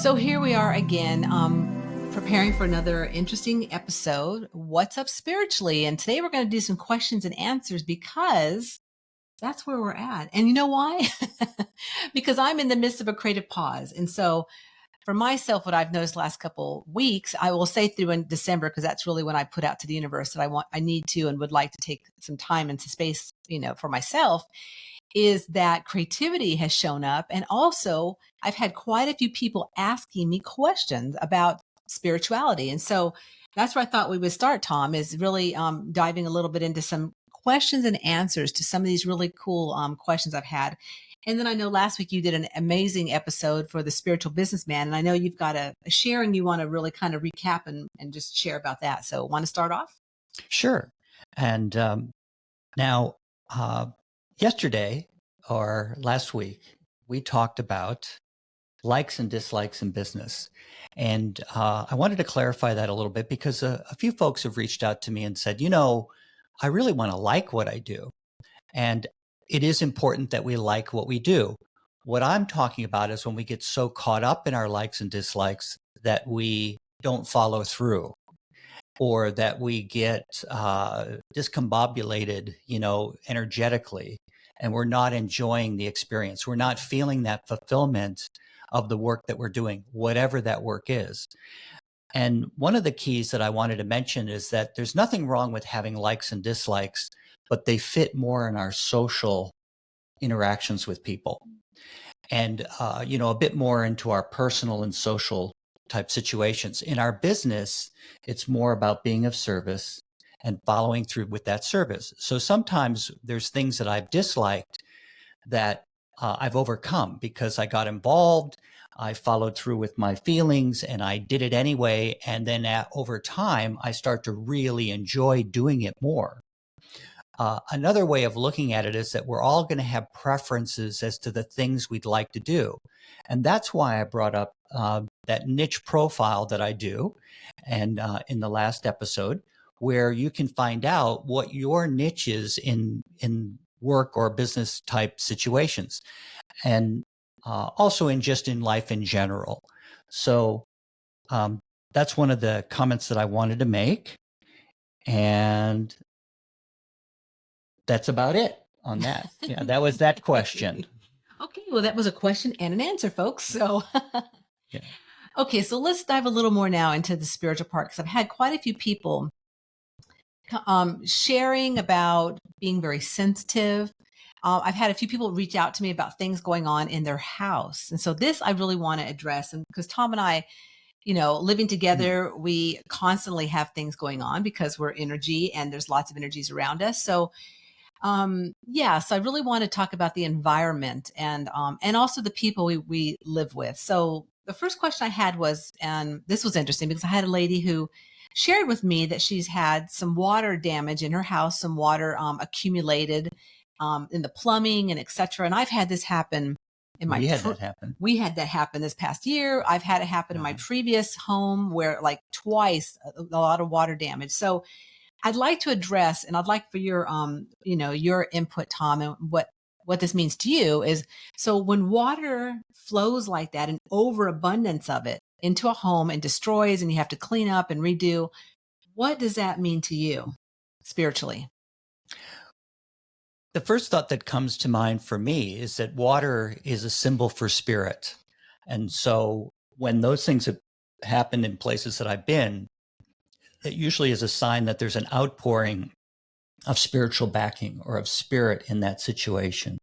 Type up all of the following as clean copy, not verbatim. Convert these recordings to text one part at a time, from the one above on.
So here we are again, preparing for another interesting episode. What's up spiritually? And today we're going to do some questions and answers because that's where we're at. And you know why? Because I'm in the midst of a creative pause. And so for myself, what I've noticed last couple weeks, I will say through in December, because that's really when I put out to the universe that I need to and would like to take some time and some space, for myself, is that creativity has shown up. And also, I've had quite a few people asking me questions about spirituality. And so that's where I thought we would start, Tom, is really diving a little bit into some questions and answers to some of these really cool questions I've had. And then I know last week you did an amazing episode for the spiritual businessman. And I know you've got a sharing you want to really kind of recap and just share about that. So want to start off? Sure. And now, yesterday or last week, we talked about likes and dislikes in business. And I wanted to clarify that a little bit because a few folks have reached out to me and said, I really want to like what I do. And it is important that we like what we do. What I'm talking about is when we get so caught up in our likes and dislikes that we don't follow through, or that we get discombobulated, energetically, and we're not enjoying the experience. We're not feeling that fulfillment of the work that we're doing, whatever that work is. And one of the keys that I wanted to mention is that there's nothing wrong with having likes and dislikes, but they fit more in our social interactions with people, and a bit more into our personal and social type situations. In our business, it's more about being of service and following through with that service. So sometimes there's things that I've disliked that I've overcome because I got involved, I followed through with my feelings, and I did it anyway. And then over time, I start to really enjoy doing it more. Another way of looking at it is that we're all going to have preferences as to the things we'd like to do. And that's why I brought up that niche profile that I do, and in the last episode, where you can find out what your niche is in work or business type situations, and also in life in general. So that's one of the comments that I wanted to make. And that's about it on that. Yeah, that was that question. Okay, well, that was a question and an answer, folks. So, Yeah. Okay, so let's dive a little more now into the spiritual part because I've had quite a few people sharing about being very sensitive. I've had a few people reach out to me about things going on in their house. And so this I really want to address. And because Tom and I, living together, we constantly have things going on because we're energy and there's lots of energies around us. So so I really want to talk about the environment and also the people we live with. So the first question I had was, and this was interesting because I had a lady who shared with me that she's had some water damage in her house, some water accumulated in the plumbing and etc. And I've had this happen in my We had that happen. We had that happen this past year. I've had it happen in my previous home where like twice a lot of water damage. So I'd like to address, and I'd like for your, your input, Tom, and what this means to you is, so when water flows like that, an overabundance of it into a home and destroys, and you have to clean up and redo, what does that mean to you spiritually? The first thought that comes to mind for me is that water is a symbol for spirit. And so when those things have happened in places that I've been, it usually is a sign that there's an outpouring of spiritual backing or of spirit in that situation.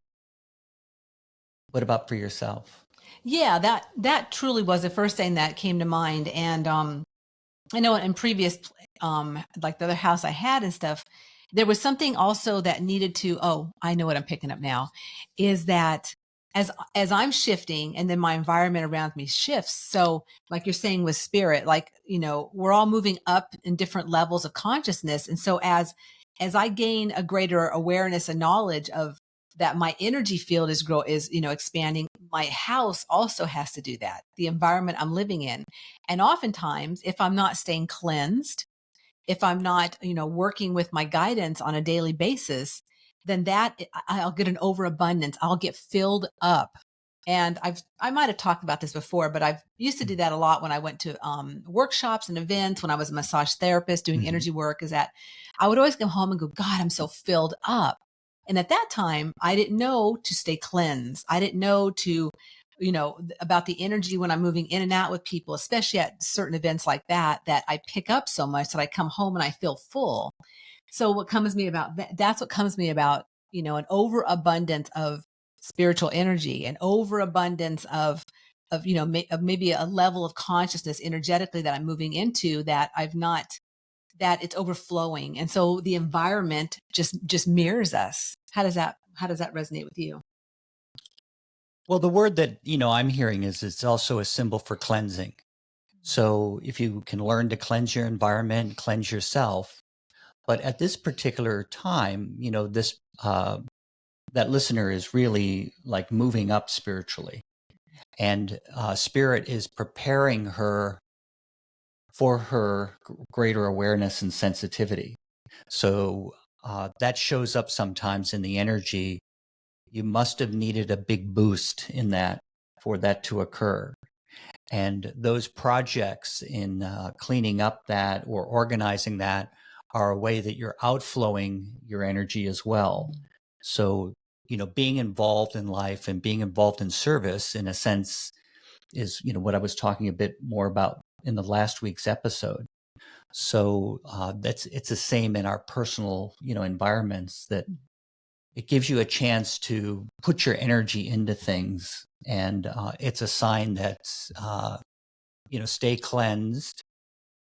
What about for yourself? Yeah, that truly was the first thing that came to mind. And I know in previous, like the other house I had and stuff, there was something also that needed to, I know what I'm picking up now, is that as I'm shifting and then my environment around me shifts. So like you're saying with spirit, like, we're all moving up in different levels of consciousness. And so as I gain a greater awareness and knowledge of that, my energy field is expanding. My house also has to do that. The environment I'm living in. And oftentimes, if I'm not staying cleansed, if I'm not, working with my guidance on a daily basis, then I'll get an overabundance. I'll get filled up And I might have talked about this before, but I've used to do that a lot when I went to workshops and events, when I was a massage therapist doing Mhm. energy work, is that I would always come home and go, God, I'm so filled up. And at that time, I didn't know to stay cleansed. I didn't know to, about the energy when I'm moving in and out with people, especially at certain events like that I pick up so much that I come home and I feel full. So what comes me about that's what comes me about, an overabundance of spiritual energy, an overabundance of of maybe a level of consciousness energetically that I'm moving into that I've not that it's overflowing. And so the environment just mirrors us. How does that resonate with you? Well, the word that, I'm hearing is it's also a symbol for cleansing. So if you can learn to cleanse your environment, cleanse yourself, but at this particular time, this that listener is really like moving up spiritually, and spirit is preparing her for her greater awareness and sensitivity. So that shows up sometimes in the energy. You must have needed a big boost in that for that to occur. And those projects in cleaning up that or organizing that are a way that you're outflowing your energy as well. So, being involved in life and being involved in service, in a sense, is, what I was talking a bit more about in the last week's episode. So it's the same in our personal, environments, that it gives you a chance to put your energy into things. And it's a sign that, stay cleansed.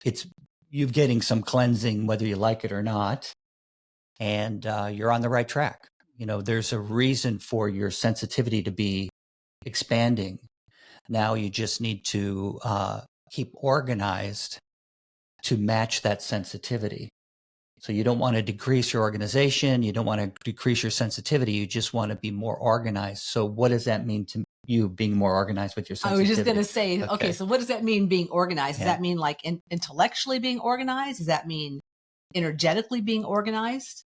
It's you getting some cleansing, whether you like it or not. And you're on the right track. There's a reason for your sensitivity to be expanding. Now you just need to keep organized to match that sensitivity. So you don't want to decrease your organization. You don't want to decrease your sensitivity. You just want to be more organized. So what does that mean to you, being more organized with your I was just going sensitivity? to say, okay, Okay. so what does that mean, being organized? Does Yeah. that mean like intellectually being organized? Does that mean energetically being organized?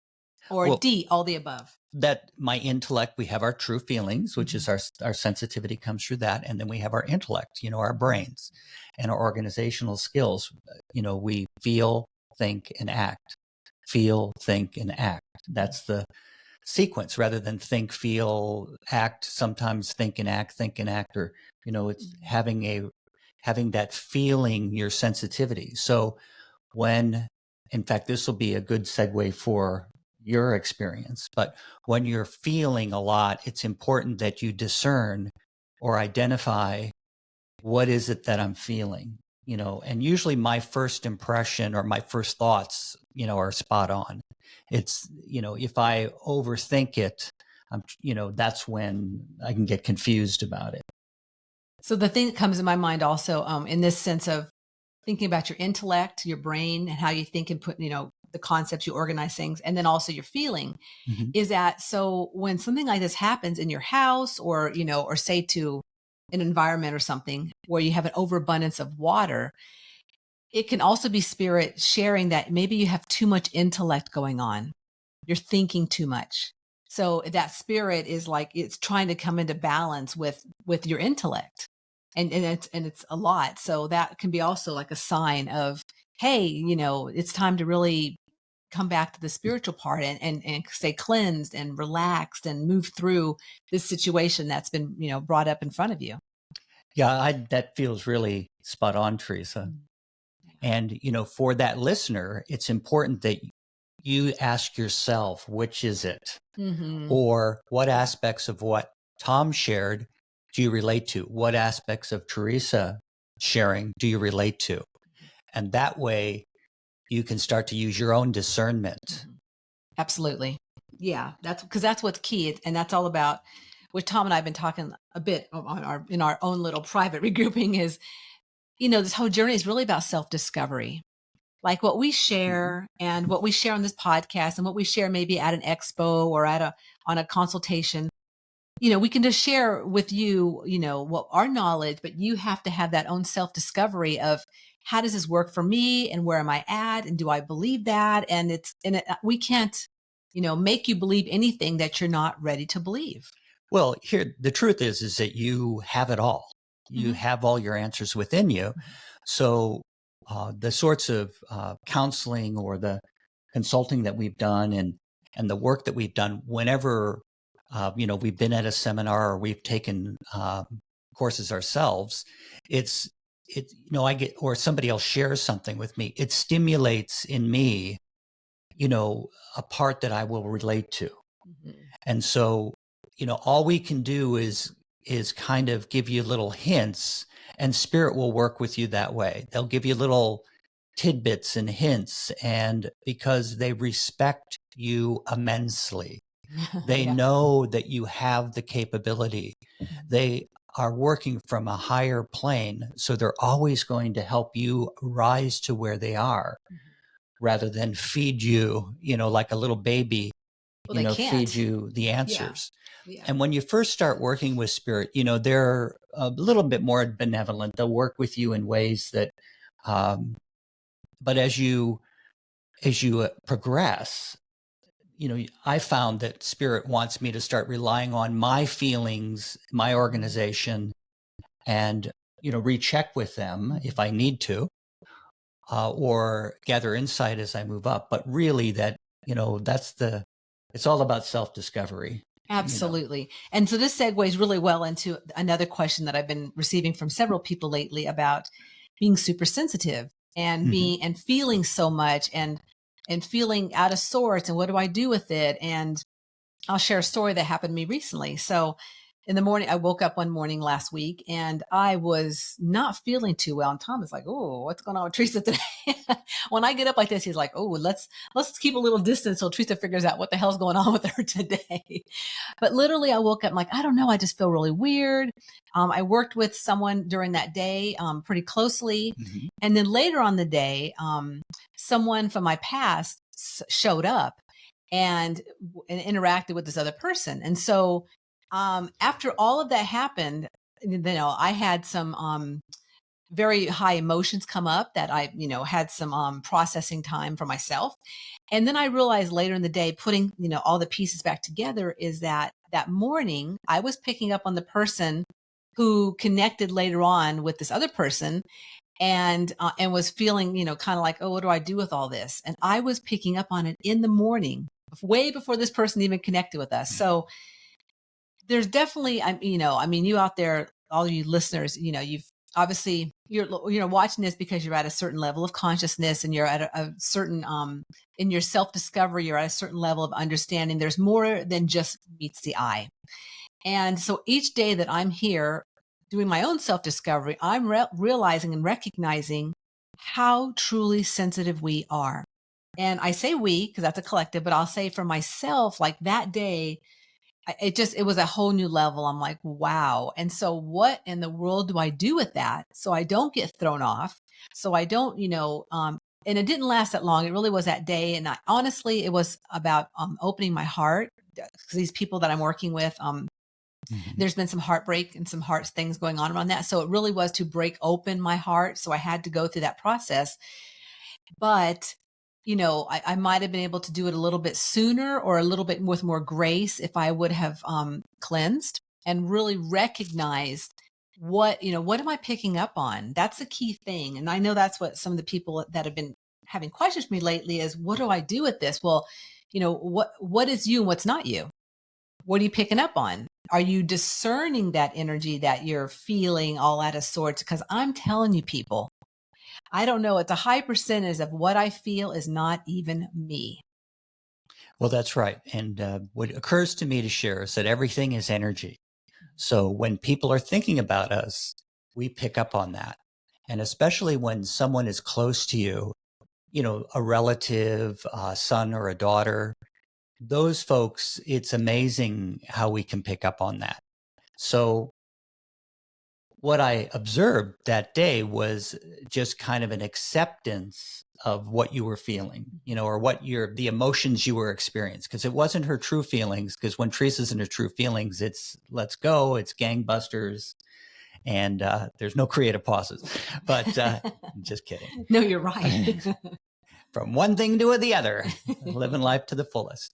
Or Well, D, all the above? that my intellect, we have our true feelings, which is our sensitivity comes through that. And then we have our intellect, our brains and our organizational skills. We feel, think, and act. Feel, think, and act. That's the sequence, rather than think, feel, act. Sometimes think and act, or, it's having that feeling, your sensitivity. So when, in fact, this will be a good segue for your experience, but when you're feeling a lot, it's important that you discern or identify, what is it that I'm feeling? And usually my first impression or my first thoughts, are spot on. It's, if I overthink it, that's when I can get confused about it. So the thing that comes in my mind also, in this sense of thinking about your intellect, your brain, and how you think and put, the concepts, you organize things, and then also your feeling, Mm-hmm. is that so when something like this happens in your house, or, or say to an environment or something where you have an overabundance of water, it can also be spirit sharing that maybe you have too much intellect going on. You're thinking too much. So that spirit is like, it's trying to come into balance with your intellect. And it's a lot. So that can be also like a sign of, hey, it's time to really come back to the spiritual part, and stay cleansed and relaxed and move through this situation that's been, brought up in front of you. Yeah, that feels really spot on, Teresa. And, for that listener, it's important that you ask yourself, which is it? Mm-hmm. Or what aspects of what Tom shared do you relate to? What aspects of Teresa sharing do you relate to? And that way you can start to use your own discernment. Absolutely. Yeah, that's what's key. And that's all about what Tom and I have been talking a bit on in our own little private regrouping is, this whole journey is really about self-discovery. Like what we share and what we share on this podcast and what we share maybe at an expo or on a consultation, we can just share with you, what our knowledge, but you have to have that own self-discovery of, how does this work for me, and where am I at, and do I believe that? We can't, make you believe anything that you're not ready to believe. Well, here, the truth is that you have it all. You Mhm. have all your answers within you. So the sorts of counseling or the consulting that we've done and the work that we've done whenever, we've been at a seminar or we've taken courses ourselves, I get, or somebody else shares something with me, it stimulates in me, a part that I will relate to. Mhm. And so, all we can do is kind of give you little hints, and spirit will work with you that way. They'll give you little tidbits and hints, and because they respect you immensely, they Yeah. know that you have the capability. Mhm. They are working from a higher plane, so they're always going to help you rise to where they are Mhm. rather than feed you, like a little baby, Well, they feed can't. you the Yeah. answers. Yeah. And when you first start working with spirit, they're a little bit more benevolent. They'll work with you in ways that, um, but as you progress, I found that spirit wants me to start relying on my feelings, my Mhm. organization, and recheck with them if I need to, or gather insight as I move up. But really, it's all about self discovery. Absolutely. And so this segues really well into another question that I've been receiving from several people lately about being super sensitive and Hmm. being and feeling so much and feeling out of sorts and what do I do with it? And I'll share a story that happened to me recently. So in the morning, I woke up one morning last week and I was not feeling too well. And Tom is like, "Oh, what's going on with Teresa today?" When I get up like this, he's like, "Oh, let's keep a little distance till Teresa figures out what the hell's going on with her today." But literally, I woke up like, I don't know, I just feel really weird. I worked with someone during that day pretty closely. Hmm. And then later on the day, someone from my past showed up and, and interacted with this other person. And so after all of that happened, I had some very high emotions come up that I, had some processing time for myself. And then I realized later in the day, putting, all the pieces back together is that that morning I was picking up on the person who connected later on with this other person and was feeling, kind of like, oh, what do I do with all this? And I was picking up on it in the morning, way before this person even connected with us. So there's definitely, you out there, all you listeners, you've obviously you're watching this because you're at a certain level of consciousness and you're at a certain in your self discovery, you're at a certain level of understanding. There's more than just meets the eye. And so each day that I'm here doing my own self discovery, I'm realizing and recognizing how truly sensitive we are. And I say we because that's a collective, but I'll say for myself, like that day, it was a whole new level. I'm like, wow. And so what in the world do I do with that? So I don't get thrown off. So I don't, and it didn't last that long. It really was that day. And honestly, it was about opening my heart because these people that I'm working with, Hmm. there's been some heartbreak and some heart things going on around that. So it really was to break open my heart. So I had to go through that process. But, I might have been able to do it a little bit sooner or a little bit with more grace if I would have cleansed and really recognized what am I picking up on? That's the key thing. And I know that's what some of the people that have been having questions for me lately is, what do I do with this? Well, what is you and what's not you? What are you picking up on? Are you discerning that energy that you're feeling all out of sorts? Because I'm telling you, people, I don't know. It's a high percentage of what I feel is not even me. Well, that's right. And what occurs to me to share is that everything is energy. So when people are thinking about us, we pick up on that. And especially when someone is close to you, a relative, a son or a daughter, those folks, it's amazing how we can pick up on that. So what I observed that day was just kind of an acceptance of what you were feeling, or the emotions you were experiencing. Because it wasn't her true feelings. Because when Teresa's in her true feelings, it's let's go, it's gangbusters, and there's no creative pauses. But just kidding. No, you're right. From one thing to the other, living life to the fullest.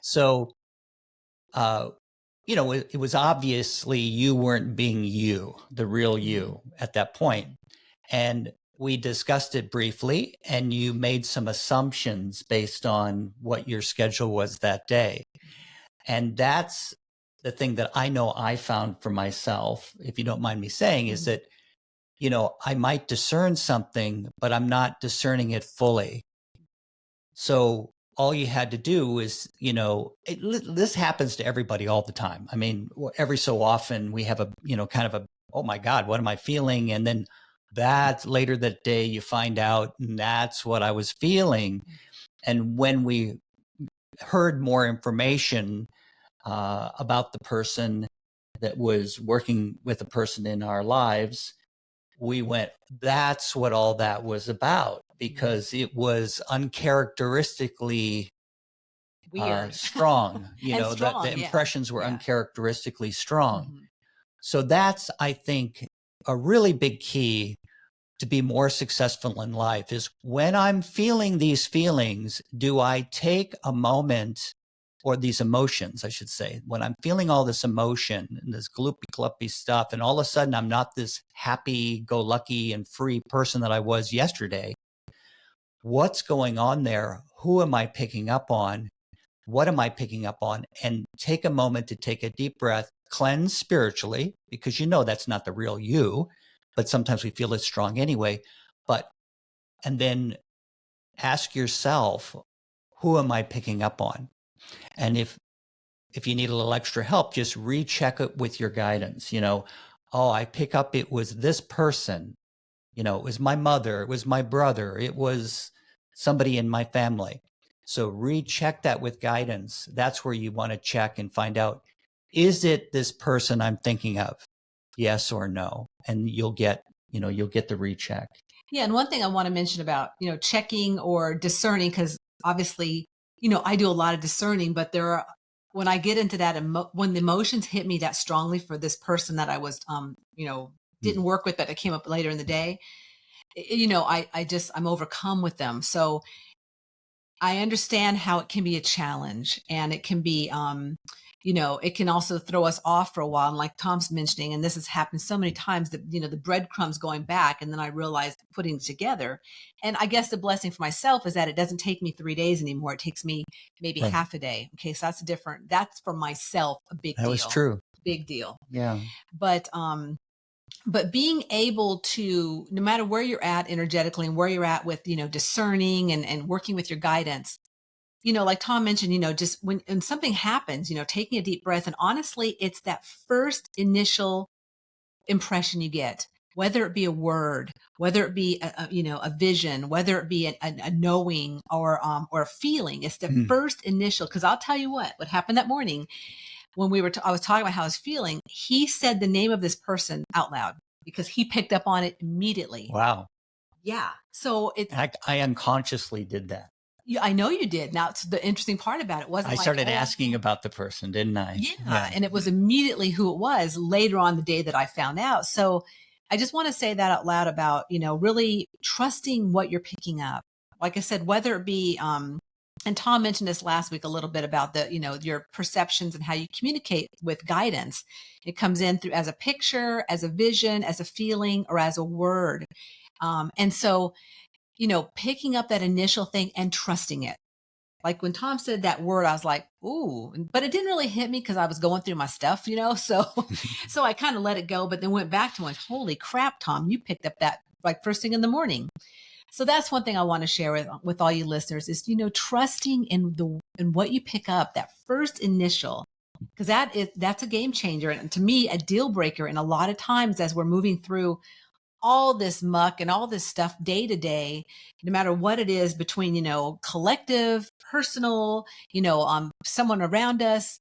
So it was obviously you weren't being you, the real you at that point. And we discussed it briefly, and you made some assumptions based on what your schedule was that day. And that's the thing that I know I found for myself, if you don't mind me saying, is that, I might discern something, but I'm not discerning it fully. So all you had to do is, this happens to everybody all the time. I mean, every so often we have a, kind of a, oh my God, what am I feeling? And then that later that day you find out, and that's what I was feeling. And when we heard more information about the person that was working with the person in our lives, we went, that's what all that was about, because it was uncharacteristically Weird. strong. And strong, the yeah. impressions were Yeah. uncharacteristically strong. Mhm. So that's, I think, a really big key to be more successful in life is when I'm feeling these feelings, do I take a moment, or these emotions, I should say, when I'm feeling all this emotion and this gloopy gloopy stuff, and all of a sudden I'm not this happy go lucky and free person that I was yesterday. What's going on there? Who am I picking up on? What am I picking up on? And take a moment to take a deep breath, cleanse spiritually, because that's not the real you, but sometimes we feel it strong anyway. And then ask yourself, who am I picking up on? And if you need a little extra help, just recheck it with your guidance. Oh, I pick up it was this person, it was my mother, it was my brother, it was somebody in my family. So recheck that with guidance. That's where you want to check and find out, is it this person I'm thinking of? Yes or no? And you'll get the recheck. Yeah, and one thing I want to mention about, checking or discerning, because obviously, I do a lot of discerning, but when I get into that, when the emotions hit me that strongly for this person that I was, didn't work with, but it came up later in the day, I'm overcome with them. So I understand how it can be a challenge, and it can be, it can also throw us off for a while. And like Tom's mentioning, and this has happened so many times that, the breadcrumbs going back, and then I realized putting it together. And I guess the blessing for myself is that it doesn't take me 3 days anymore. It takes me maybe Right. half a day. Okay. So that's for myself a big That deal. was true. Big deal. Yeah. But being able to, no matter where you're at energetically and where you're at with, discerning and working with your guidance, like Tom mentioned, just when something happens, taking a deep breath. And honestly, it's that first initial impression you get, whether it be a word, whether it be a vision, whether it be a knowing or a feeling. It's the first initial. Because I'll tell you what happened that morning when I was talking about how I was feeling. He said the name of this person out loud because he picked up on it immediately. Wow. Yeah. So I unconsciously did that. Yeah, I know you did. Now, it's the interesting part about it wasn't I like, started asking about the person, didn't I? Yeah. And it was immediately who it was later on the day that I found out. So I just want to say that out loud about, really trusting what you're picking up. Like I said, whether it be, and Tom mentioned this last week a little bit about your perceptions and how you communicate with guidance. It comes in through as a picture, as a vision, as a feeling, or as a word. And so, picking up that initial thing and trusting it. Like when Tom said that word, I was like, ooh, but it didn't really hit me because I was going through my stuff, so, so I kind of let it go, but then went back to it. Holy crap, Tom, you picked up that like first thing in the morning. So that's one thing I want to share with all you listeners is, trusting in what you pick up, that first initial, because that's a game changer. And to me, a deal breaker. And a lot of times as we're moving through all this muck and all this stuff day to day, no matter what it is between, collective, personal, someone around us,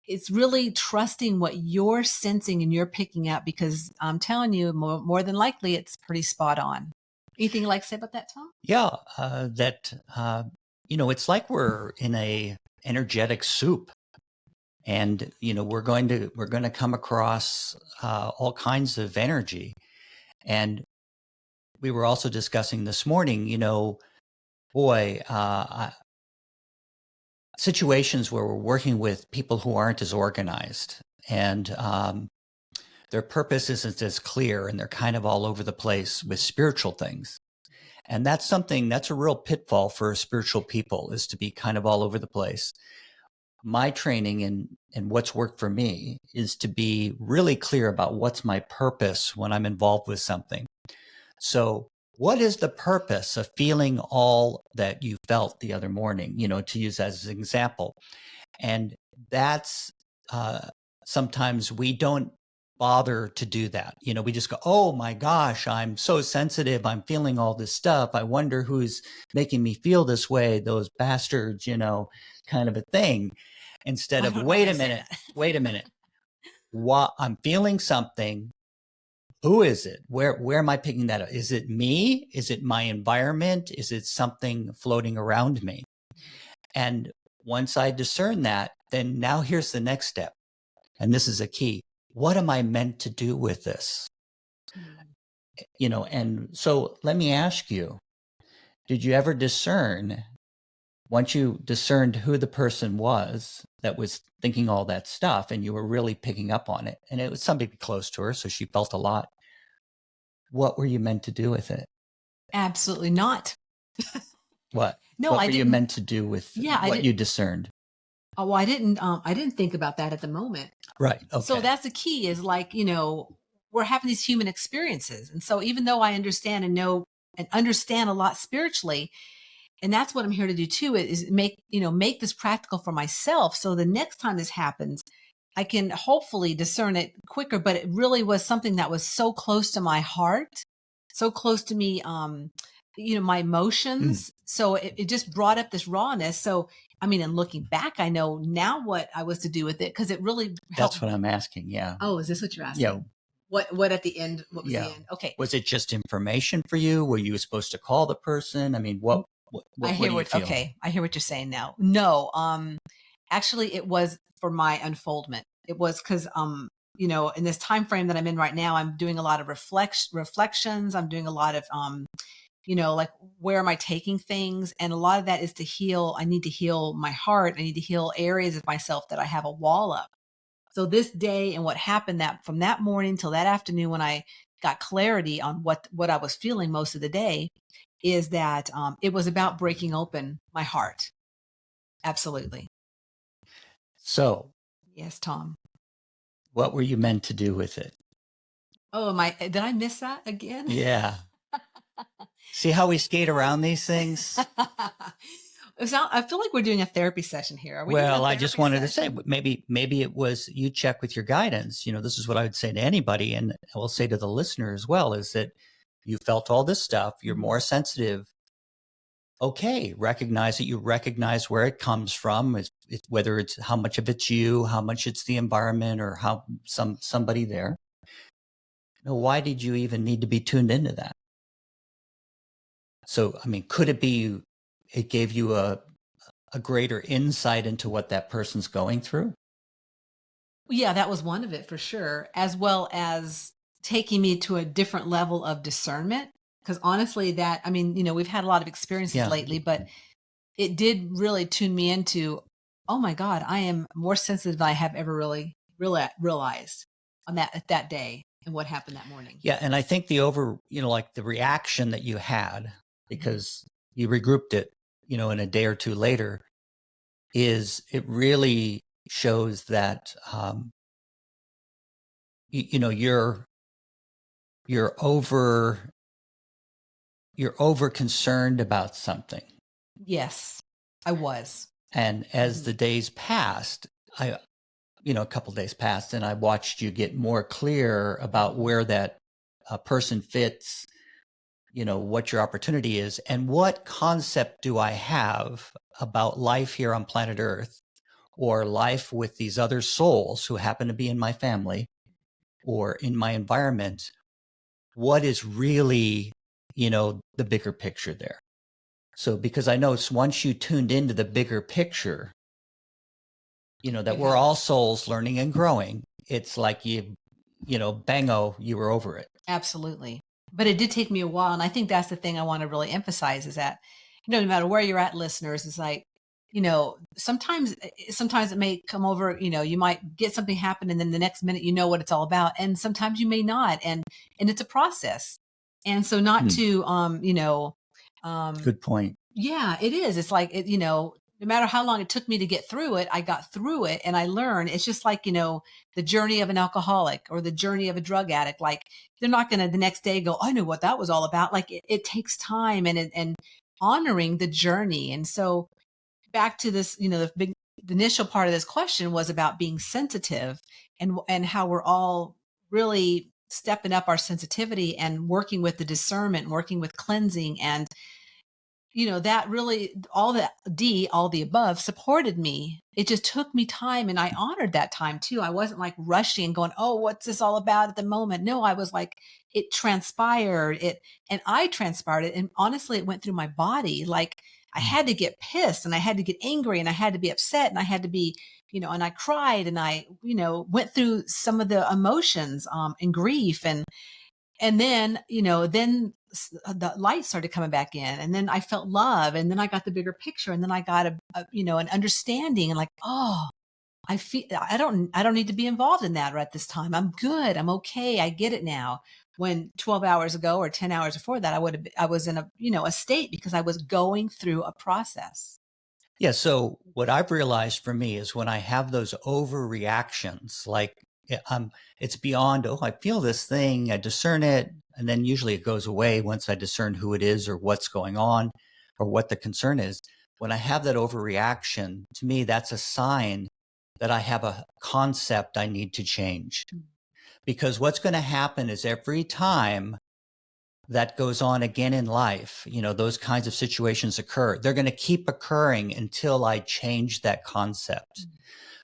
it's really trusting what you're sensing and you're picking up, because I'm telling you, more than likely, it's pretty spot on. Anything you'd like to say about that, Tom? Yeah. It's like we're in a energetic soup, and, we're going to come across all kinds of energy. And we were also discussing this morning, boy, situations where we're working with people who aren't as organized, and their purpose isn't as clear, and they're kind of all over the place with spiritual things. And that's a real pitfall for spiritual people, is to be kind of all over the place. My training and what's worked for me is to be really clear about what's my purpose when I'm involved with something. So what is the purpose of feeling all that you felt the other morning, to use as an example? And that's sometimes we don't bother to do that. We just go, oh my gosh, I'm so sensitive. I'm feeling all this stuff. I wonder who's making me feel this way, those bastards, kind of a thing. Instead of, wait a minute. What, I'm feeling something. Who is it? Where am I picking that up? Is it me? Is it my environment? Is it something floating around me? And once I discern that, then now here's the next step. And this is a key. What am I meant to do with this? And so let me ask you, did you ever discern, once you discerned who the person was that was thinking all that stuff, and you were really picking up on it, and it was somebody close to her, so she felt a lot, what were you meant to do with it? Absolutely not. What? No, what I were didn't. You meant to do with what you discerned? Oh, well, I didn't think about that at the moment. Right. Okay. So that's the key, is like, we're having these human experiences. And so even though I understand and know and understand a lot spiritually, and that's what I'm here to do too, is make this practical for myself. So the next time this happens, I can hopefully discern it quicker. But it really was something that was so close to my heart, so close to me, my emotions. So it just brought up this rawness. So, and looking back, I know now what I was to do with it, because it really helped. That's what I'm asking. Yeah. Oh, is this what you're asking? Yeah. What at the end? What was the end? Okay. Was it just information for you? Were you supposed to call the person? what do you feel? Okay, I hear what you're saying now. No, actually, it was for my unfoldment. It was because in this time frame that I'm in right now, I'm doing a lot of reflections. I'm doing a lot of like, where am I taking things? And a lot of that is to heal. I need to heal my heart. I need to heal areas of myself that I have a wall up. So this day and what happened that from that morning till that afternoon, when I got clarity on what I was feeling most of the day, is that it was about breaking open my heart. Absolutely. So, yes, Tom. What were you meant to do with it? Oh, did I miss that again? Yeah. See how we skate around these things? I feel like we're doing a therapy session here. Well, I just wanted to say, maybe it was, you check with your guidance. This is what I would say to anybody, and I will say to the listener as well, is that you felt all this stuff. You're more sensitive. Okay, recognize it. You recognize where it comes from, whether it's how much of it's you, how much it's the environment, or how somebody there. Now, why did you even need to be tuned into that? So, could it be it gave you a greater insight into what that person's going through? Yeah, that was one of it for sure, as well as taking me to a different level of discernment. Because honestly, we've had a lot of experiences lately, but it did really tune me into, oh my God, I am more sensitive than I have ever really realized on that day and what happened that morning. Yeah. And I think like the reaction that you had, because you regrouped it, in a day or two later, is it really shows that, you're over concerned about something. Yes, I was. And as the days passed, a couple days passed, and I watched you get more clear about where that person fits, what your opportunity is, and what concept do I have about life here on planet Earth, or life with these other souls who happen to be in my family or in my environment. What is really, the bigger picture there? So, because I know it's once you tuned into the bigger picture, that we're all souls learning and growing, it's like bango, you were over it. Absolutely. But it did take me a while. And I think that's the thing I want to really emphasize, is that, no matter where you're at, listeners, it's like, sometimes it may come over, you might get something happen and then the next minute you know what it's all about. And sometimes you may not. And it's a process. And so not Hmm. to um Good point. yeah, it is. It's like no matter how long it took me to get through it, I got through it and I learned. It's just like, the journey of an alcoholic or the journey of a drug addict. Like they're not gonna the next day go, I know what that was all about. Like it takes time and honoring the journey. And so back to this, the initial part of this question was about being sensitive and how we're all really stepping up our sensitivity and working with the discernment, working with cleansing. And that really, all the above supported me. It just took me time and I honored that time too. I wasn't like rushing and going, oh, what's this all about at the moment? No, I was like, it transpired and I transpired it. And honestly, it went through my body. Like I had to get pissed and I had to get angry and I had to be upset and I had to be, and I cried and I, went through some of the emotions, and grief and then, the light started coming back in and then I felt love and then I got the bigger picture and then I got an understanding and like, oh, I don't need to be involved in that right this time. I'm good. I'm okay. I get it now. When 12 hours ago or 10 hours before that, I was in a state because I was going through a process. Yeah. So what I've realized for me is when I have those overreactions, like it's beyond, oh, I feel this thing, I discern it, and then usually it goes away once I discern who it is or what's going on or what the concern is. When I have that overreaction, to me, that's a sign that I have a concept I need to change. Because what's going to happen is every time that goes on again in life, those kinds of situations occur, they're going to keep occurring until I change that concept.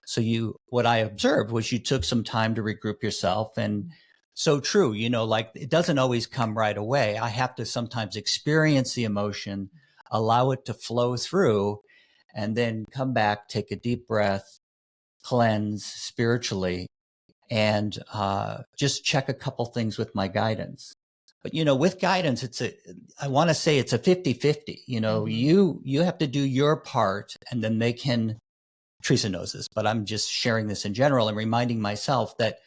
So what I observed was you took some time to regroup yourself, and so true, like it doesn't always come right away. I have to sometimes experience the emotion, allow it to flow through, and then come back, take a deep breath, cleanse spiritually, and just check a couple things with my guidance. But, with guidance, I want to say it's a 50-50. You have to do your part and then they can, Teresa knows this, but I'm just sharing this in general and reminding myself that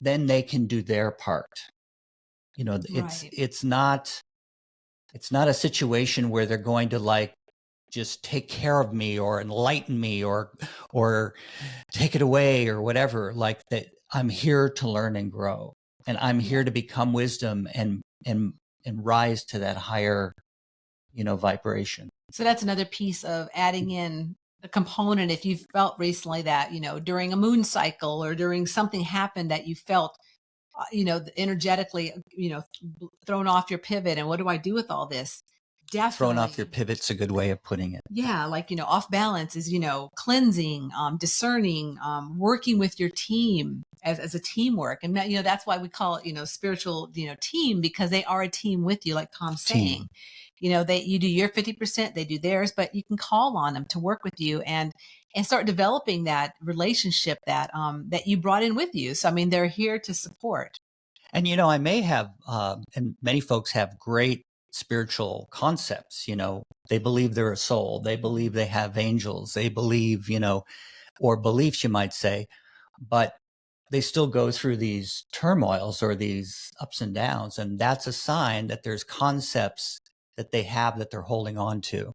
then they can do their part. Right. It's not a situation where they're going to like just take care of me or enlighten me or take it away or whatever. Like that, I'm here to learn and grow, and I'm here to become wisdom and rise to that higher, vibration. So that's another piece of adding in a component. If you've felt recently that, during a moon cycle or during something happened that you felt, energetically, thrown off your pivot. And what do I do with all this? Thrown off your Definitely. pivot's a good way of putting it. Yeah. Like, off balance is, cleansing, discerning, working with your team as a teamwork. And that, that's why we call it, spiritual, team, because they are a team with you, like Tom's saying. Team. You do your 50%, they do theirs, but you can call on them to work with you and start developing that relationship that you brought in with you. So I mean, they're here to support. And I may have, and many folks have great spiritual concepts. They believe they're a soul. They believe they have angels. They believe, or beliefs, you might say, but they still go through these turmoils or these ups and downs. And that's a sign that there's concepts that they have that they're holding on to.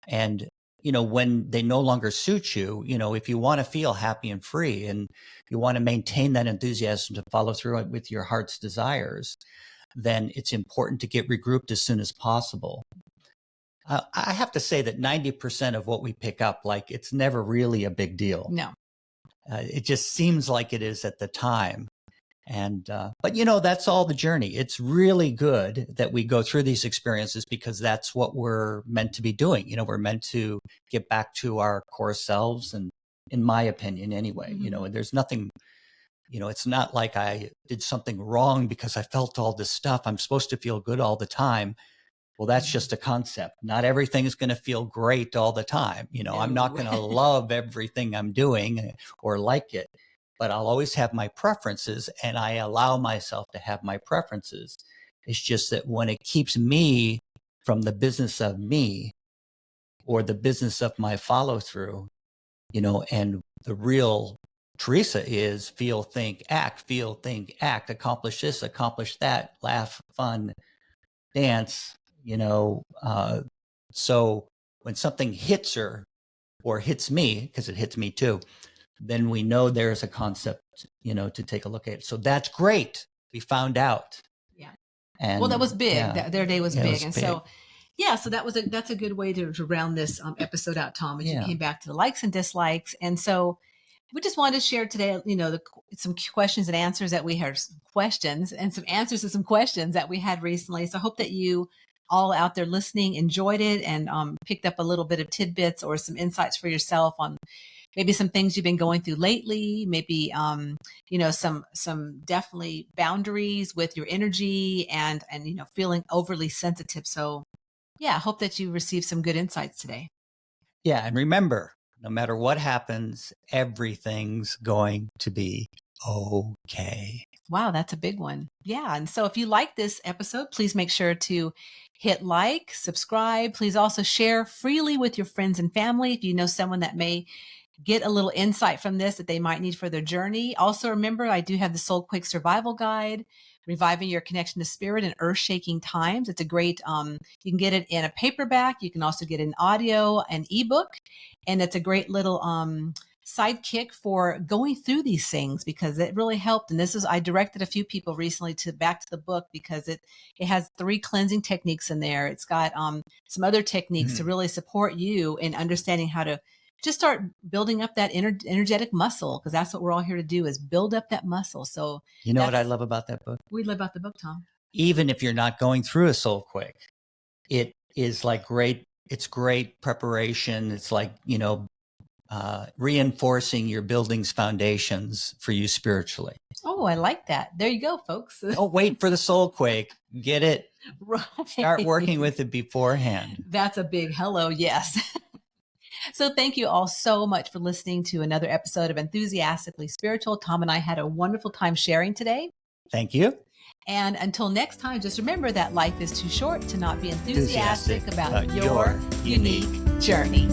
And, when they no longer suit you, if you want to feel happy and free and you want to maintain that enthusiasm to follow through with your heart's desires, then it's important to get regrouped as soon as possible. I have to say that 90% of what we pick up, like it's never really a big deal. No. It just seems like it is at the time. And, but that's all the journey. It's really good that we go through these experiences because that's what we're meant to be doing. We're meant to get back to our core selves. And in my opinion, anyway, and there's nothing, it's not like I did something wrong because I felt all this stuff. I'm supposed to feel good all the time. Well, that's just a concept. Not everything is going to feel great all the time. I'm not going to love everything I'm doing or like it, but I'll always have my preferences and I allow myself to have my preferences. It's just that when it keeps me from the business of me, or the business of my follow through, you know, and the real Teresa is feel, think, act, accomplish this, accomplish that, laugh, fun, dance, you know. So when something hits her or hits me, because it hits me too, then we know there's a concept, you know, to take a look at. So that's great. We found out. Yeah. And well, that was big. yeah, Their day was it big. was And big. so, yeah, so that's a good way to round this episode out, Tom, as you Yeah. came back to the likes and dislikes. And so we just wanted to share today, you know, some questions and answers that we had, questions and some answers to some questions that we had recently. So I hope that you all out there listening enjoyed it and picked up a little bit of tidbits or some insights for yourself on maybe some things you've been going through lately, maybe you know, some definitely boundaries with your energy and you know, feeling overly sensitive. So yeah, I hope that you received some good insights today. Yeah. And remember, no matter what happens, everything's going to be okay. Wow, that's a big one. Yeah. And so if you like this episode, please make sure to hit like, subscribe. Please also share freely with your friends and family if you know someone that may get a little insight from this that they might need for their journey. Also, remember, I do have the Soul Quake Survival Guide, Reviving Your Connection to Spirit in Earth Shaking Times. It's a great, you can get it in a paperback. You can also get an audio, an ebook, and it's a great little sidekick for going through these things because it really helped. And this is, I directed a few people recently to back to the book because it has 3 cleansing techniques in there. It's got some other techniques to really support you in understanding how to just start building up that energetic muscle, because that's what we're all here to do, is build up that muscle. So you know what I love about that book? We love about the book, Tom. Even if you're not going through a soul quake, it is like great. It's great preparation. It's like, you know, reinforcing your building's foundations for you spiritually. Oh, I like that. There you go, folks. Don't wait for the soul quake. Get it. Right. Start working with it beforehand. That's a big hello. Yes. So thank you all so much for listening to another episode of Enthusiastically Spiritual. Tom and I had a wonderful time sharing today. Thank you. And until next time, just remember that life is too short to not be enthusiastic about your unique journey.